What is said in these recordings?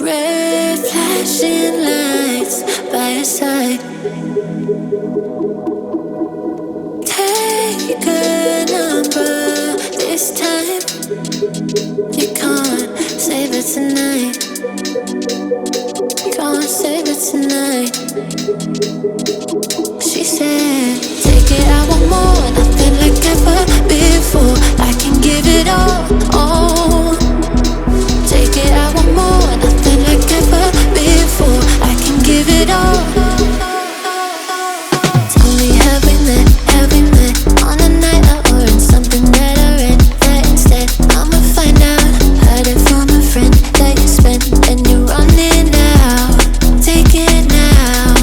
Red flashing lights by your side. Take a number this time. You can't save it tonight. Can't save it tonight. She said, take it, I want more. Nothing like ever before. I can give it all. Take it, I want more. Nothing like ever before. I can give it all. Tell me, have we met? Have we met on a night out or in something that I read? That instead, I'ma find out. Heard it from a friend that you spent and you're running out. Take it now.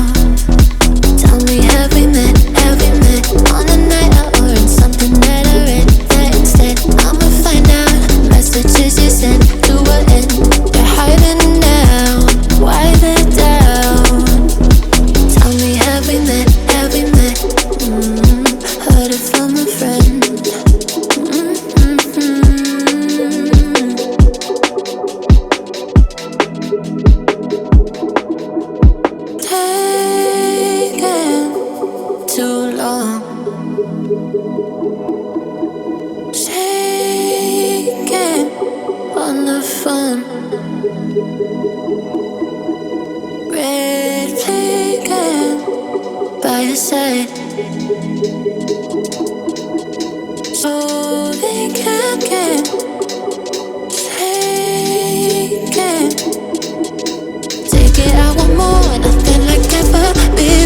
Tell me, have we met? Have we met on a night out or in something that I read? That instead, I'ma find out. Messages you sent to an end. They're hiding now. Why the doubt? Tell me, have we met? Have we met? Heard it from a friend. Taking too long. Shaking on the phone. Red flagging by your side. So they can't get taken. Take it, I want more. Nothing like ever before.